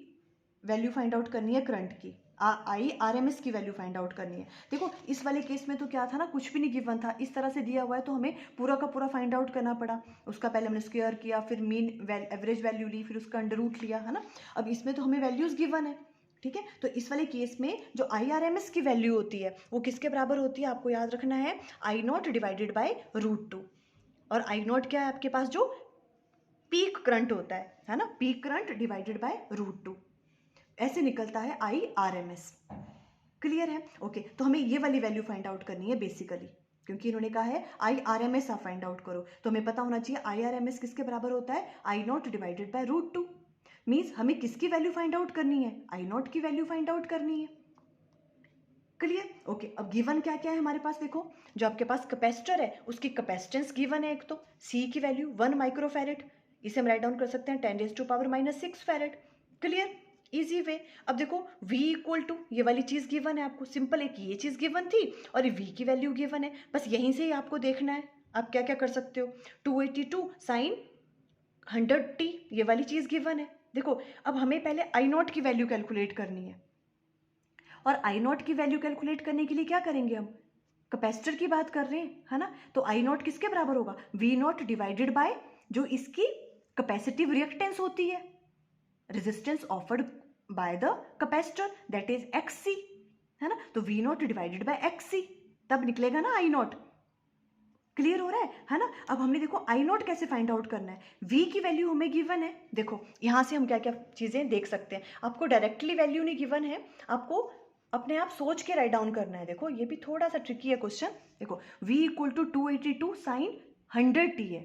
वैल्यू फाइंड आउट करनी है करंट की, RMS की वैल्यू फाइंड आउट करनी है। देखो इस वाले केस में तो क्या था ना, कुछ भी नहीं गिवन था, इस तरह से दिया हुआ है तो हमें पूरा का पूरा फाइंड आउट करना पड़ा। उसका पहले हमने स्क्वायर किया, फिर मीन एवरेज वैल्यू ली, फिर उसका अंडर रूट लिया, है ना। अब इसमें तो हमें वैल्यूज गिवन है। ठीक है, तो इस वाले केस में जो IRMS की वैल्यू होती है वो किसके बराबर होती है, आपको याद रखना है, I0 डिवाइडेड बाय √2, और I0 क्या है आपके पास, जो पीक करंट होता है ना, पीक करंट डिवाइडेड बाय √2, ऐसे निकलता है IRMS। क्लियर है, ओके, तो हमें ये वाली वैल्यू फाइंड आउट करनी है बेसिकली, क्योंकि इन्होंने कहा है IRMS आप फाइंड आउट करो, तो हमें पता होना चाहिए IRMS किसके बराबर होता है, I0 डिवाइडेड बाय √2, मीन्स हमें किसकी वैल्यू फाइंड आउट करनी है, I0 की वैल्यू फाइंड आउट करनी है। क्लियर, ओके, अब गिवन क्या क्या है हमारे पास, देखो जो आपके पास कैपेसिटर है उसकी कैपेसिटेंस गिवन है, एक तो C की वैल्यू 1 माइक्रोफैरेड, इसे हम राइट डाउन कर सकते हैं 10⁻⁻⁶ फैरेड। Clear, easy way. अब देखो V इक्वल टू, ये वाली चीज़ गिवन है आपको, सिंपल एक ये चीज़ गिवन थी और ये V की वैल्यू गिवन है, बस यहीं से ही आपको देखना है आप क्या क्या कर सकते हो। 282 साइन 100t, ये वाली चीज़ गिवन है। देखो अब हमें पहले I0 की वैल्यू कैलकुलेट करनी है, और I0 की वैल्यू कैलकुलेट करने के लिए क्या करेंगे, हम कैपेसिटर की बात कर रहे हैं, है ना, तो I0 किसके बराबर होगा, V0 डिवाइडेड बाय जो इसकी कैपेसिटिव रिएक्टेंस होती है, resistance offered by the capacitor, that is XC, है ना, तो V0 डिवाइडेड बाय XC, तब निकलेगा ना I0। क्लियर हो रहा है ना। अब हमने देखो I0 कैसे फाइंड आउट करना है, V की वैल्यू हमें गिवन है, देखो यहाँ से हम क्या क्या चीज़ें देख सकते हैं, आपको डायरेक्टली वैल्यू नहीं गिवन है, आपको अपने आप सोच के राइट डाउन करना है। देखो ये भी थोड़ा सा ट्रिकी है क्वेश्चन, देखो V equal to 282 sine 100t है,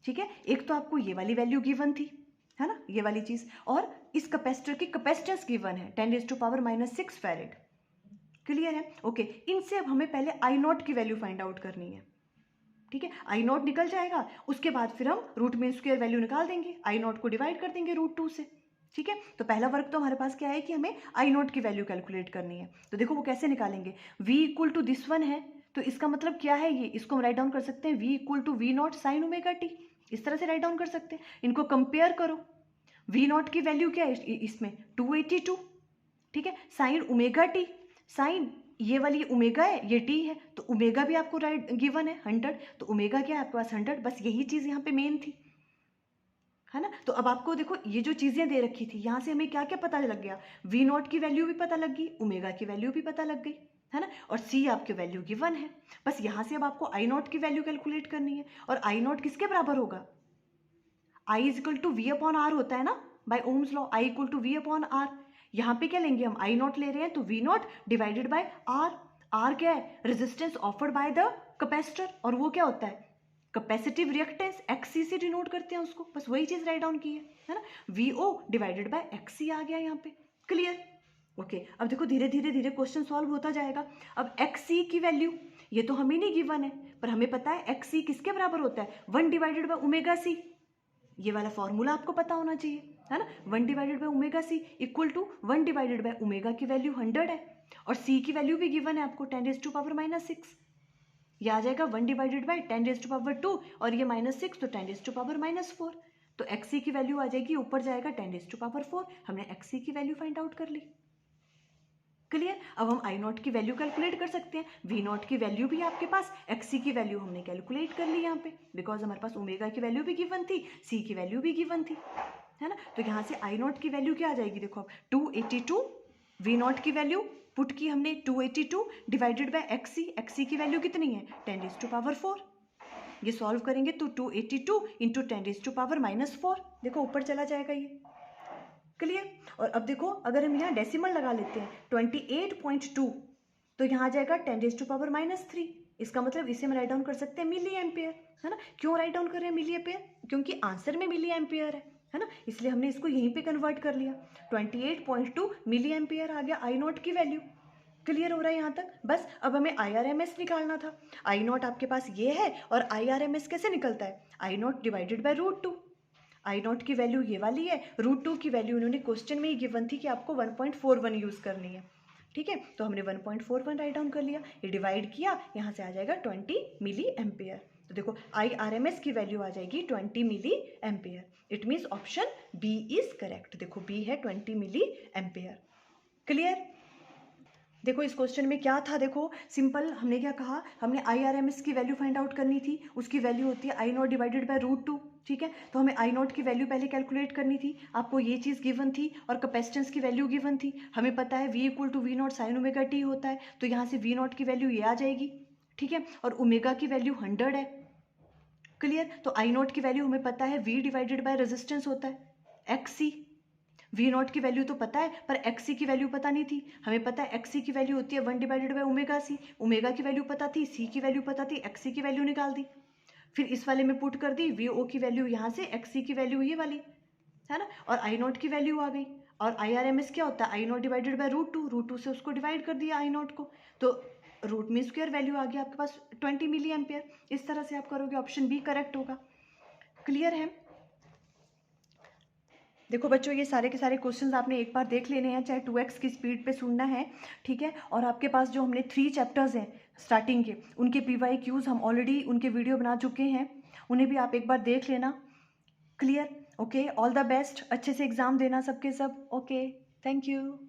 ठीक है, एक तो आपको ये वाली वैल्यू गिवन थी, है ना, ये वाली चीज़, और इस कैपेसिटर की कैपेसिटेंस गिवन है 10⁻⁻⁶ फैरेड। क्लियर है, ओके, इनसे अब हमें पहले I0 की वैल्यू फाइंड आउट करनी है। ठीक है, I0 निकल जाएगा, उसके बाद फिर हम रूट मीन स्क्वायर वैल्यू निकाल देंगे, I0 को डिवाइड कर देंगे √2 से। ठीक है, तो पहला वर्क तो हमारे पास क्या है कि हमें I0 की वैल्यू कैलकुलेट करनी है, तो देखो वो कैसे निकालेंगे, V equal to this one है तो इसका मतलब क्या है, ये इसको हम राइट डाउन कर सकते हैं v equal to V naught sine omega t, इस तरह से राइट डाउन कर सकते हैं। इनको कंपेयर करो, वी नॉट की वैल्यू क्या है इसमें 282, ठीक है, साइन ओमेगा टी, साइन ये वाली ओमेगा है, ये टी है, तो ओमेगा भी आपको राइट गिवन है 100, तो ओमेगा क्या है आपके पास 100, बस यही चीज़ यहाँ पे मेन थी, है ना। तो अब आपको देखो ये जो चीज़ें दे रखी थी, यहाँ से हमें क्या क्या पता लग गया, वी नॉट की वैल्यू भी पता लग गई, ओमेगा की वैल्यू भी पता लग गई, है ना, और सी आपकी वैल्यू गिवन है। बस यहाँ से अब आपको आई नॉट की वैल्यू कैलकुलेट करनी है, और आई नॉट किसके बराबर होगा, I is equal to V upon R होता है ना, by Ohm's law, I equal to V upon R. यहाँ पे क्या लेंगे हम, आई नॉट ले रहे हैं तो V naught divided by R, R क्या है, resistance offered by the capacitor, और वो क्या होता है, कैपेसिटिव रिएक्टेंस, एक्सी से डिनोट करते हैं उसको, बस वही चीज राइट डाउन की है ना, V O divided by X C आ गया यहाँ पे, क्लियर। ओके, अब देखो धीरे धीरे धीरे क्वेश्चन सॉल्व होता जाएगा। अब एक्सी की वैल्यू ये तो हमें नहीं गिवन है, पर हमें पता है एक्सी किसके बराबर होता है, 1 डिवाइडेड बाय ओमेगा सी, ये वाला फॉर्मूला आपको पता होना चाहिए, है ना, 1 divided by omega C equal to 1 divided by omega की वैल्यू 100 है, और सी की वैल्यू भी गिवन है आपको 10⁻⁻⁶, ये आ जाएगा 1 डिवाइडेड बाय 10⁻², और ये -6 तो 10⁻⁴, तो एक्सी की वैल्यू आ जाएगी, ऊपर जाएगा 10⁻⁴, हमने एक्सी की वैल्यू फाइंड आउट कर ली, क्लियर। अब हम आई नॉट की वैल्यू कैलकुलेट कर सकते हैं, वी नॉट की वैल्यू भी आपके पास, एक्सी की वैल्यू हमने कैलकुलेट कर ली यहाँ पे, बिकॉज हमारे पास ओमेगा की वैल्यू भी गिवन थी, सी की वैल्यू भी गिवन थी, है ना। तो यहाँ से आई नॉट की वैल्यू क्या आ जाएगी, देखो अब 282, वी नॉट की वैल्यू पुट की हमने 282 डिवाइडेड बाय एक्सी, एक्सी की वैल्यू कितनी है 10⁻⁴, ये सॉल्व करेंगे तो 282 इंटू 10⁻⁻⁴, देखो ऊपर चला जाएगा ये, क्लियर। और अब देखो अगर हम यहाँ डेसिमल लगा लेते हैं 28.2, तो यहाँ आ जाएगा 10⁻⁻3, इसका मतलब इसे हम राइट डाउन कर सकते हैं मिली एम्पियर, है ना। क्यों राइट डाउन कर रहे हैं मिली एम्पियर, क्योंकि आंसर में मिली एम्पियर है ना, इसलिए हमने इसको यहीं पे कन्वर्ट कर लिया, 28.2 मिली एम्पियर आ गया आई नॉट की वैल्यू, क्लियर हो रहा है यहाँ तक। बस अब हमें IRMS निकालना था, आई नॉट आपके पास ये है, और IRMS कैसे निकलता है, I nought divided by √2, I nought की वैल्यू ये वाली है, √2 की वैल्यू इन्होंने क्वेश्चन में ही गिवन थी कि आपको 1.41 यूज़ करनी है, ठीक है, तो हमने 1.41 राइट डाउन कर लिया, ये डिवाइड किया, यहाँ से आ जाएगा 20 मिली एम्पियर, तो देखो IRMS की वैल्यू आ जाएगी 20 milli ampere, it means option B is correct, देखो बी है 20 मिली एम्पियर, क्लियर। देखो इस क्वेश्चन में क्या था, देखो सिंपल, हमने क्या कहा, हमने IRMS की वैल्यू फाइंड आउट करनी थी, उसकी वैल्यू होती है आई नॉट डिवाइडेड बाय √2, ठीक है, तो हमें आई नॉट की वैल्यू पहले कैलकुलेट करनी थी, आपको ये चीज़ गिवन थी, और कैपेसिटेंस की वैल्यू गिवन थी, हमें पता है v equal to V naught sine omega t होता है, तो यहाँ से वी नॉट की वैल्यू ये आ जाएगी, ठीक है, और ओमेगा की वैल्यू 100 है, क्लियर। तो आई नॉट की वैल्यू हमें पता है v डिवाइडेड बाय रेजिस्टेंस होता है एक्सी, वी नॉट की वैल्यू तो पता है, पर एक्सी की वैल्यू पता नहीं थी, हमें पता है एक्सी की वैल्यू होती है 1 divided by omega C, omega की वैल्यू पता थी, सी की वैल्यू पता थी, एक्सी की वैल्यू निकाल दी, फिर इस वाले में पुट कर दी, वी ओ की वैल्यू यहाँ से, एक्सी की वैल्यू ये वाली, है ना, और आई नॉट की वैल्यू आ गई, और IRMS क्या होता है, आई नॉट डिवाइडेड बाय √2 से उसको डिवाइड कर दिया आई नॉट को, तो रूट में स्क्वायर वैल्यू आ गया आपके पास 20 मिली एम्पियर, इस तरह से आप करोगे, ऑप्शन बी करेक्ट होगा, क्लियर है। देखो बच्चों ये सारे के सारे क्वेश्चंस आपने एक बार देख लेने हैं, चाहे 2x की स्पीड पे सुनना है, ठीक है, और आपके पास जो हमने 3 चैप्टर्स हैं स्टार्टिंग के, उनके PYQs हम ऑलरेडी उनके वीडियो बना चुके हैं, उन्हें भी आप एक बार देख लेना, clear. Okay, all the best, अच्छे से एग्ज़ाम देना सबके सब, ओके, थैंक यू।